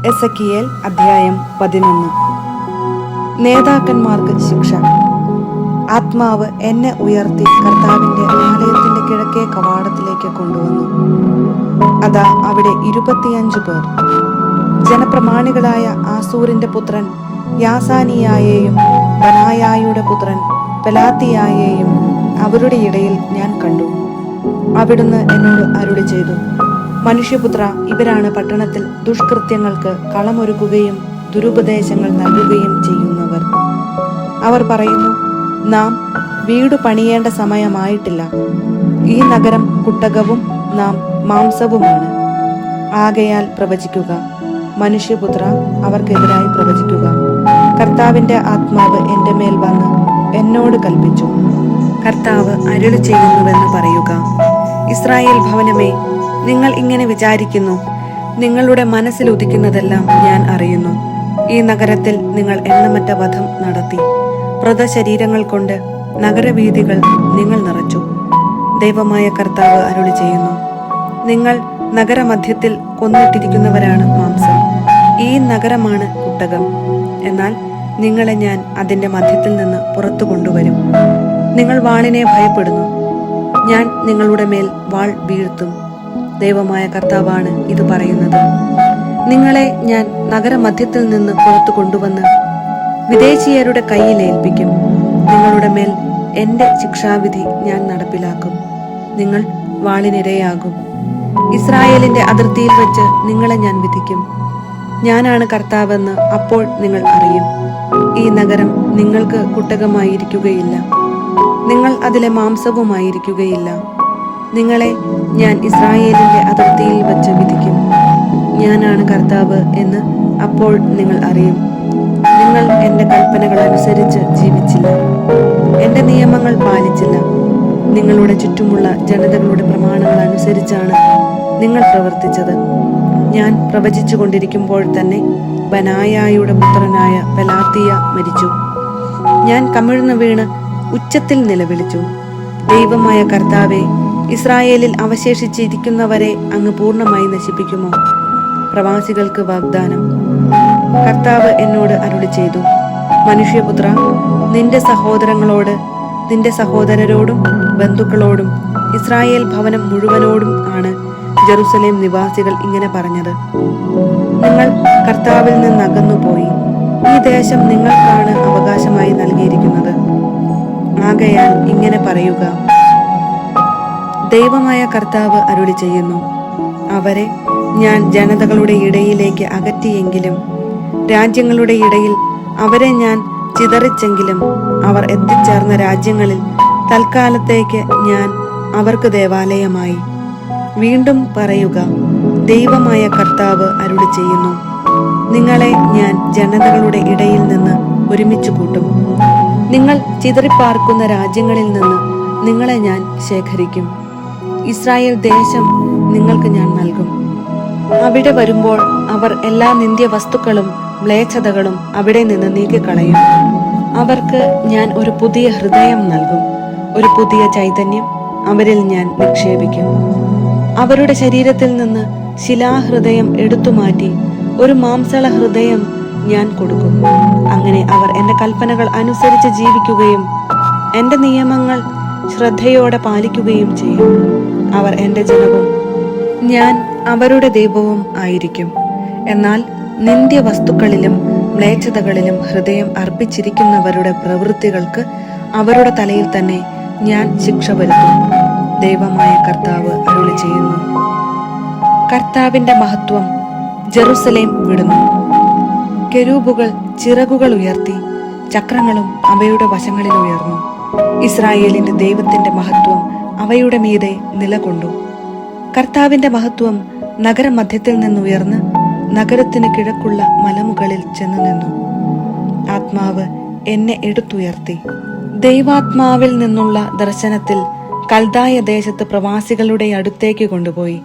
Ezekiel അധ്യായം 11. നേതാക്കന്മാർക്ക് ശിക്ഷ. ആത്മാവ് എന്നെ ഉയർത്തി കർത്താവിന്റെ ആലയത്തിന്റെ കിഴക്കേ കവാടത്തിലേക്ക് കൊണ്ടുവന്നു. അതാ അവിടെ 25 പേർ, ജനപ്രമാണികളായ ആസൂറിന്റെ പുത്രൻ യാസാനിയായെയും ബനായായുടെ പുത്രൻ പെലാത്തിയായെയും അവരുടെ ഇടയിൽ ഞാൻ കണ്ടു. അവിടുന്ന് എന്നോട് അരുളി ചെയ്തു, മനുഷ്യപുത്ര, ഇവരാണ് പട്ടണത്തിൽ ദുഷ്കൃത്യങ്ങൾക്ക് കളമൊരുക്കുകയും ദുരുപദേശങ്ങൾ നൽകുകയും ചെയ്യുന്നവർ. അവർ പറയുന്നു, നാം വീട് പണിയേണ്ട സമയമായിട്ടില്ല. ഈ നഗരം കുട്ടകവും നാം മാംസവുമാണ്. ആകയാൽ പ്രവചിക്കുക, മനുഷ്യപുത്ര, അവർക്കെതിരായി പ്രവചിക്കുക. കർത്താവിന്റെ ആത്മാവ് എൻ്റെ മേൽ വന്ന് എന്നോട് കൽപ്പിച്ചു, കർത്താവ് അരുളി ചെയ്യുന്നുവെന്ന് പറയുക. ഇസ്രായേൽ ഭവനമേ, നിങ്ങൾ ഇങ്ങനെ വിചാരിക്കുന്നു. നിങ്ങളുടെ മനസ്സിൽ ഉദിക്കുന്നതെല്ലാം ഞാൻ അറിയുന്നു. ഈ നഗരത്തിൽ നിങ്ങൾ എണ്ണമറ്റ വധം നടത്തി. മൃതശരീരങ്ങൾ കൊണ്ട് നഗരവീഥികൾ നിങ്ങൾ നിറച്ചു. ദൈവമായ കർത്താവ് അരുളി ചെയ്യുന്നു, നിങ്ങൾ നഗരമധ്യത്തിൽ കൊന്നിട്ടിരിക്കുന്നവരാണ് മാംസം. ഈ നഗരമാണ് കുട്ടകം. എന്നാൽ നിങ്ങളെ ഞാൻ അതിന്റെ മധ്യത്തിൽ നിന്ന് പുറത്തു കൊണ്ടുവരും. നിങ്ങൾ വാളിനെ ഭയപ്പെടുന്നു. ഞാൻ നിങ്ങളുടെ മേൽ വാൾ വീഴ്ത്തും. ദൈവമായ കർത്താവാണ് ഇത് പറയുന്നത്. നിങ്ങളെ ഞാൻ നഗരമധ്യത്തിൽ നിന്ന് പുറത്തു കൊണ്ടുവന്ന് വിദേശീയരുടെ കയ്യിൽ ഏൽപ്പിക്കും. നിങ്ങളുടെ മേൽ എന്റെ ശിക്ഷാവിധി ഞാൻ നടപ്പിലാക്കും. നിങ്ങൾ വാളിനിരയാകും. ഇസ്രായേലിന്റെ അതിർത്തിയിൽ വെച്ച് നിങ്ങളെ ഞാൻ വിധിക്കും. ഞാനാണ് കർത്താവെന്ന് അപ്പോൾ നിങ്ങൾ അറിയും. ഈ നഗരം നിങ്ങൾക്ക് കുട്ടകമായിരിക്കുകയില്ല. നിങ്ങൾ അതിലെ മാംസവുമായിരിക്കുകയില്ല. നിങ്ങളെ ഞാൻ ഇസ്രായേലിന്റെ അതിർത്തിയിൽ വച്ച് വിധിക്കും. ഞാനാണ് കർത്താവ് എന്ന് അപ്പോൾ നിങ്ങൾ അറിയും. നിങ്ങൾ എന്റെ കൽപ്പനകൾ അനുസരിച്ച് ജീവിച്ചില്ല, എന്റെ നിയമങ്ങൾ പാലിച്ചില്ല. നിങ്ങളുടെ ചുറ്റുമുള്ള ജനതകളുടെ പ്രമാണങ്ങൾ അനുസരിച്ചാണ് നിങ്ങൾ പ്രവർത്തിച്ചത്. ഞാൻ പ്രവചിച്ചു കൊണ്ടിരിക്കുമ്പോൾ തന്നെ ബനായായുടെ പുത്രനായ പെലാത്തിയ മരിച്ചു. ഞാൻ കമിഴ്ന്നു വീണ് ഉച്ചത്തിൽ നിലവിളിച്ചു, ദൈവമായ കർത്താവേ, ഇസ്രായേലിൽ അവശേഷിച്ചിരിക്കുന്നവരെ അങ്ങ് പൂർണ്ണമായി നശിപ്പിക്കുമോ? പ്രവാസികൾക്ക് വാഗ്ദാനം. കർത്താവ് എന്നോട് അരുളി ചെയ്തു, മനുഷ്യപുത്ര, നിന്റെ സഹോദരങ്ങളോട്, നിന്റെ സഹോദരരോടും ബന്ധുക്കളോടും ഇസ്രായേൽ ഭവനം മുഴുവനോടും ആണ് ജെറുസലേം നിവാസികൾ ഇങ്ങനെ പറഞ്ഞത്, നിങ്ങൾ കർത്താവിൽ നിന്ന് അകന്നുപോയി. ഈ ദേശം നിങ്ങൾക്കാണ് അവകാശമായി നൽകിയിരിക്കുന്നത്. ആകയാൽ ഇങ്ങനെ പറയുക, ദൈവമായ കർത്താവ് അരുളി ചെയ്യുന്നു, അവരെ ഞാൻ ജനതകളുടെ ഇടയിലേക്ക് അകറ്റിയെങ്കിലും, രാജ്യങ്ങളുടെ ഇടയിൽ അവരെ ഞാൻ ചിതറിച്ചെങ്കിലും, അവർ എത്തിച്ചേർന്ന രാജ്യങ്ങളിൽ തൽക്കാലത്തേക്ക് ഞാൻ അവർക്ക് ദേവാലയമായി. വീണ്ടും പറയുക, ദൈവമായ കർത്താവ് അരുളി ചെയ്യുന്നു, നിങ്ങളെ ഞാൻ ജനതകളുടെ ഇടയിൽ നിന്ന് ഒരുമിച്ച് കൂട്ടും. നിങ്ങൾ ചിതറിപ്പാർക്കുന്ന രാജ്യങ്ങളിൽ നിന്ന് നിങ്ങളെ ഞാൻ ശേഖരിക്കും. ഇസ്രായേൽ ദേശം നിങ്ങൾക്ക് ഞാൻ നൽകും. അവിടെ വരുമ്പോൾ അവർ എല്ലാ നിന്ദ്യ വസ്തുക്കളും മ്ലേച്ഛതകളും അവിടെ നിന്ന് നീക്കിക്കളയും. അവർക്ക് ഞാൻ ഒരു പുതിയ ഹൃദയം നൽകും. ഒരു പുതിയ ചൈതന്യം അവരിൽ ഞാൻ നിക്ഷേപിക്കും. അവരുടെ ശരീരത്തിൽ നിന്ന് ശിലാഹൃദയം എടുത്തുമാറ്റി ഒരു മാംസള ഹൃദയം ഞാൻ കൊടുക്കും. അങ്ങനെ അവർ എന്റെ കൽപ്പനകൾ അനുസരിച്ച് ജീവിക്കുകയും എന്റെ നിയമങ്ങൾ ശ്രദ്ധയോടെ പാലിക്കുകയും ചെയ്യും. അവർ എന്റെ ജനവും ഞാൻ അവരുടെ ദൈവവും ആയിരിക്കും. എന്നാൽ നിന്ദ്യ വസ്തുക്കളിലും മ്ലേച്ഛതകളിലും ഹൃദയം അർപ്പിച്ചിരിക്കുന്നവരുടെ പ്രവൃത്തികൾക്ക് അവരുടെ തലയിൽ തന്നെ ഞാൻ ശിക്ഷ വരുത്തും. ദൈവമായ കർത്താവ് അരുളി ചെയ്യുന്നു. കർത്താവിന്റെ മഹത്വം ജെറുസലേം വിടുന്നു. കെരൂബുകൾ ചിറകുകൾ ഉയർത്തി, ചക്രങ്ങളും അവയുടെ വശങ്ങളിൽ ഉയർന്നു. ഇസ്രായേലിന്റെ ദൈവത്തിന്റെ മഹത്വം അവയുടെ മീതെ നിലകൊണ്ടു. കർത്താവിന്റെ മഹത്വം നഗരമധ്യത്തിൽ നിന്നുയർന്ന് നഗരത്തിന് കിഴക്കുള്ള മലമുകളിൽ ചെന്നു നിന്നു. ആത്മാവ് എന്നെ എടുത്തുയർത്തി. ദൈവാത്മാവിൽ നിന്നുള്ള ദർശനത്തിൽ കൽദായ ദേശത്ത് പ്രവാസികളുടെ അടുത്തേക്ക് കൊണ്ടുപോയി.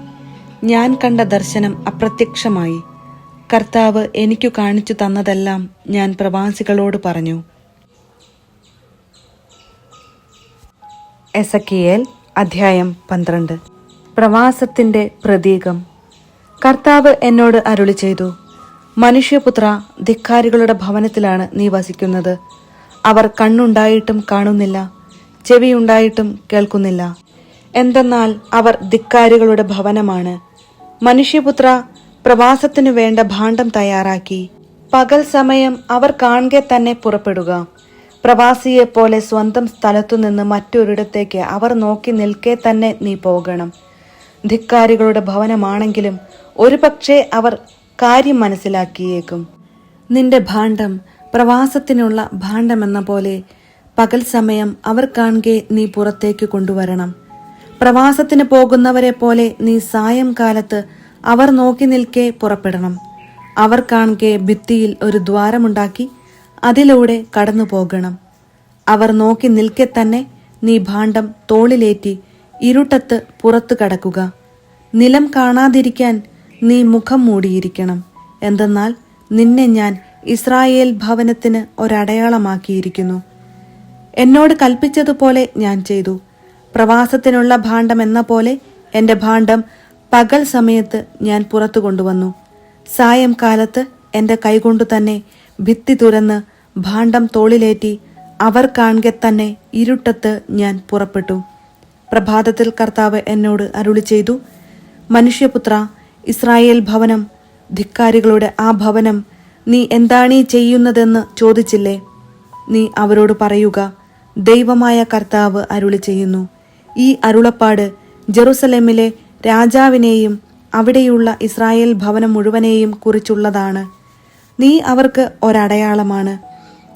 ഞാൻ കണ്ട ദർശനം അപ്രത്യക്ഷമായി. കർത്താവ് എനിക്കു കാണിച്ചു തന്നതെല്ലാം ഞാൻ പ്രവാസികളോട് പറഞ്ഞു. എസെക്കിയേൽ അധ്യായം 12. പ്രവാസത്തിന്റെ പ്രതീകം. കർത്താവ് എന്നോട് അരുളി ചെയ്തു, മനുഷ്യപുത്ര, ധിക്കാരികളുടെ ഭവനത്തിലാണ് നീ വസിക്കുന്നത്. അവർ കണ്ണുണ്ടായിട്ടും കാണുന്നില്ല, ചെവിയുണ്ടായിട്ടും കേൾക്കുന്നില്ല. എന്തെന്നാൽ അവർ ധിക്കാരികളുടെ ഭവനമാണ്. മനുഷ്യപുത്ര, പ്രവാസത്തിനു വേണ്ട ഭാണ്ഡം തയ്യാറാക്കി പകൽ സമയം അവർ കാണെ തന്നെ പുറപ്പെടുക. പ്രവാസിയെപ്പോലെ സ്വന്തം സ്ഥലത്തുനിന്ന് മറ്റൊരിടത്തേക്ക് അവർ നോക്കി നിൽക്കെ തന്നെ നീ പോകണം. ധിക്കാരികളുടെ ഭവനമാണെങ്കിലും ഒരുപക്ഷെ അവർ കാര്യം മനസ്സിലാക്കിയേക്കും. നിന്റെ ഭാണ്ഡം പ്രവാസത്തിനുള്ള ഭാണ്ഡമെന്ന പോലെ പകൽ സമയം അവർ കാണെ നീ പുറത്തേക്ക് കൊണ്ടുവരണം. പ്രവാസത്തിന് പോകുന്നവരെ പോലെ നീ സായംകാലത്ത് അവർ നോക്കി നിൽക്കെ പുറപ്പെടണം. അവർ കാണെ ഭിത്തിയിൽ ഒരു ദ്വാരമുണ്ടാക്കി അതിലൂടെ കടന്നു പോകണം. അവർ നോക്കി നിൽക്കെ തന്നെ നീ ഭാണ്ഡം തോളിലേറ്റി ഇരുട്ടത്ത് പുറത്തു കടക്കുക. നിലം കാണാതിരിക്കാൻ നീ മുഖം മൂടിയിരിക്കണം. എന്തെന്നാൽ നിന്നെ ഞാൻ ഇസ്രായേൽ ഭവനത്തിന് ഒരടയാളമാക്കിയിരിക്കുന്നു. എന്നോട് കൽപ്പിച്ചതുപോലെ ഞാൻ ചെയ്തു. പ്രവാസത്തിനുള്ള ഭാണ്ഡം എന്ന പോലെ എൻ്റെ ഭാണ്ഡം പകൽ സമയത്ത് ഞാൻ പുറത്തു കൊണ്ടുവന്നു. സായംകാലത്ത് എൻ്റെ കൈകൊണ്ടു തന്നെ ഭിത്തി തുറന്ന് ഭാണ്ഡം തോളിലേറ്റി അവർ കാണെ തന്നെ ഇരുട്ടത്ത് ഞാൻ പുറപ്പെട്ടു. പ്രഭാതത്തിൽ കർത്താവ് എന്നോട് അരുളി ചെയ്തു, മനുഷ്യപുത്ര, ഇസ്രായേൽ ഭവനം, ധിക്കാരികളുടെ ആ ഭവനം, നീ എന്താണീ ചെയ്യുന്നതെന്ന് ചോദിച്ചില്ലേ? നീ അവരോട് പറയുക, ദൈവമായ കർത്താവ് അരുളി ചെയ്യുന്നു, ഈ അരുളപ്പാട് ജെറുസലേമിലെ രാജാവിനെയും അവിടെയുള്ള ഇസ്രായേൽ ഭവനം മുഴുവനെയും കുറിച്ചുള്ളതാണ്. നീ അവർക്ക് ഒരടയാളമാണ്.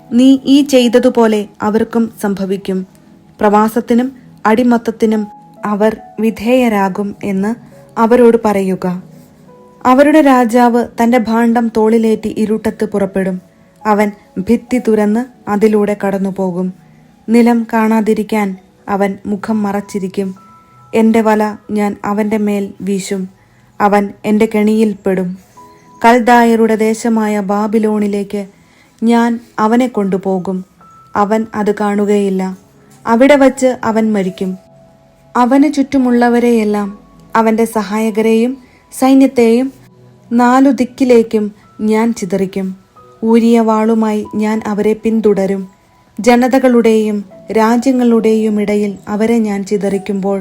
നീ ഈ ചെയ്തതുപോലെ അവർക്കും സംഭവിക്കും. പ്രവാസത്തിനും അടിമത്തത്തിനും അവർ വിധേയരാകും എന്ന് അവരോട് പറയുക. അവരുടെ രാജാവ് തന്റെ ഭാണ്ഡം തോളിലേറ്റി ഇരുട്ടത്ത് പുറപ്പെടും. അവൻ ഭിത്തി തുറന്ന് അതിലൂടെ കടന്നുപോകും. നിലം കാണാതിരിക്കാൻ അവൻ മുഖം മറച്ചിരിക്കും. എൻ്റെ വല ഞാൻ അവൻ്റെ മേൽ വീശും. അവൻ എൻ്റെ കെണിയിൽപ്പെടും. കൽദായരുടെ ദേശമായ ബാബിലോണിലേക്ക് ഞാൻ അവനെ കൊണ്ടുപോകും. അവൻ അത് കാണുകയില്ല. അവിടെ വച്ച് അവൻ മരിക്കും. അവന് ചുറ്റുമുള്ളവരെയെല്ലാം, അവൻ്റെ സഹായകരെയും സൈന്യത്തെയും 4 ദിക്കിലേക്കും ഞാൻ ചിതറിക്കും. ഊരിയ വാളുമായി ഞാൻ അവരെ പിന്തുടരും. ജനതകളുടെയും രാജ്യങ്ങളുടെയും ഇടയിൽ അവരെ ഞാൻ ചിതറിക്കുമ്പോൾ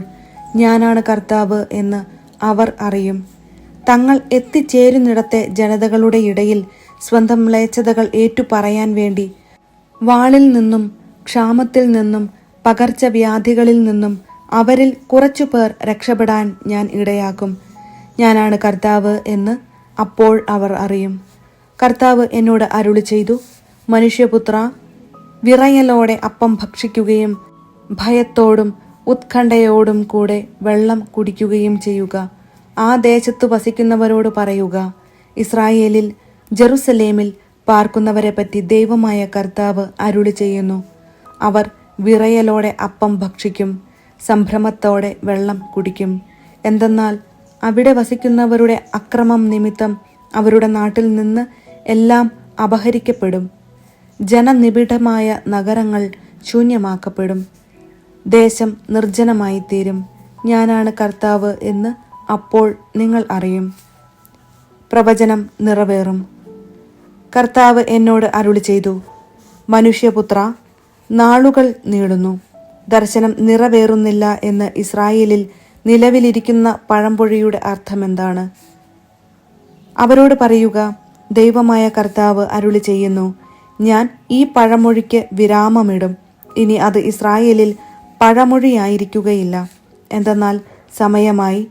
ഞാനാണ് കർത്താവ് എന്ന് അവർ അറിയും. തങ്ങൾ എത്തിച്ചേരുന്നിടത്തെ ജനതകളുടെ ഇടയിൽ സ്വന്തം മ്ലേച്ഛതകൾ ഏറ്റുപറയാൻ വേണ്ടി വാളിൽ നിന്നും ക്ഷാമത്തിൽ നിന്നും പകർച്ചവ്യാധികളിൽ നിന്നും അവരിൽ കുറച്ചുപേർ രക്ഷപ്പെടാൻ ഞാൻ ഇടയാക്കും. ഞാനാണ് കർത്താവ് എന്ന് അപ്പോൾ അവർ അറിയും. കർത്താവ് എന്നോട് അരുളി ചെയ്തു, മനുഷ്യപുത്ര, വിറയലോടെ അപ്പം ഭക്ഷിക്കുകയും ഭയത്തോടും ഉത്കണ്ഠയോടും കൂടെ വെള്ളം കുടിക്കുകയും ചെയ്യുക. ആ ദേശത്ത് വസിക്കുന്നവരോട് പറയുക, ഇസ്രായേലിൽ ജെറുസലേമിൽ പാർക്കുന്നവരെ പറ്റി ദൈവമായ കർത്താവ് അരുളി ചെയ്യുന്നു, അവർ വിറയലോടെ അപ്പം ഭക്ഷിക്കും, സംഭ്രമത്തോടെ വെള്ളം കുടിക്കും. എന്തെന്നാൽ അവിടെ വസിക്കുന്നവരുടെ അക്രമം നിമിത്തം അവരുടെ നാട്ടിൽ നിന്ന് എല്ലാം അപഹരിക്കപ്പെടും. ജനനിബിഡമായ നഗരങ്ങൾ ശൂന്യമാക്കപ്പെടും. ദേശം നിർജ്ജനമായി തീരും. ഞാനാണ് കർത്താവ് എന്ന് അപ്പോൾ നിങ്ങൾ അറിയും. പ്രവചനം നിറവേറും. കർത്താവ് എന്നോട് അരുളി ചെയ്തു, മനുഷ്യപുത്ര, നാളുകൾ നീളുന്നു, ദർശനം നിറവേറുന്നില്ല എന്ന് ഇസ്രായേലിൽ നിലവിലിരിക്കുന്ന പഴംപൊഴിയുടെ അർത്ഥമെന്താണ്? അവരോട് പറയുക, ദൈവമായ കർത്താവ് അരുളി ചെയ്യുന്നു, ഞാൻ ഈ പഴമൊഴിക്ക് വിരാമമിടും. ഇനി അത് ഇസ്രായേലിൽ പഴമൊഴിയായിരിക്കുകയില്ല. എന്തെന്നാൽ സമയമായി,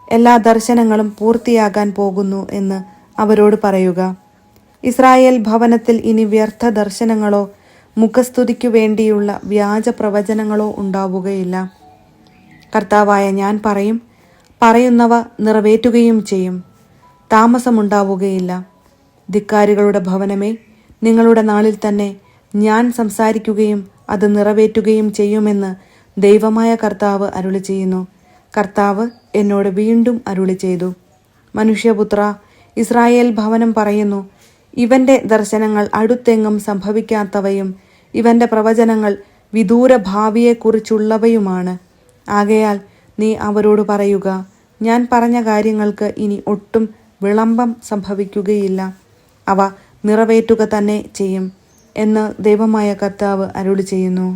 എല്ലാ ദർശനങ്ങളും പൂർത്തിയാകാൻ പോകുന്നു എന്ന് അവരോട് പറയുക. ഇസ്രായേൽ ഭവനത്തിൽ ഇനി വ്യർത്ഥ ദർശനങ്ങളോ മുഖസ്തുതിക്കു വേണ്ടിയുള്ള വ്യാജ പ്രവചനങ്ങളോ ഉണ്ടാവുകയില്ല. കർത്താവായ ഞാൻ പറയും, പറയുന്നവ നിറവേറ്റുകയും ചെയ്യും. താമസമുണ്ടാവുകയില്ല. ധിക്കാരികളുടെ ഭവനമേ, നിങ്ങളുടെ നാളിൽ തന്നെ ഞാൻ സംസാരിക്കുകയും അത് നിറവേറ്റുകയും ചെയ്യുമെന്ന് ദൈവമായ കർത്താവ് അരുളി ചെയ്യുന്നു. കർത്താവ് എന്നോട് വീണ്ടും അരുളി ചെയ്തു, മനുഷ്യപുത്ര, ഇസ്രായേൽ ഭവനം പറയുന്നു, ഇവന്റെ ദർശനങ്ങൾ അടുത്തെങ്ങും സംഭവിക്കാത്തവയും ഇവന്റെ പ്രവചനങ്ങൾ വിദൂര ഭാവിയെക്കുറിച്ചുള്ളവയുമാണ്. ആകയാൽ നീ അവരോട് പറയുക, ഞാൻ പറഞ്ഞ കാര്യങ്ങൾക്ക് ഇനി ഒട്ടും വിളംബം സംഭവിക്കുകയില്ല. അവ നിറവേറ്റുക തന്നെ ചെയ്യും എന്ന് ദൈവമായ കർത്താവ് അരുളി ചെയ്യുന്നു.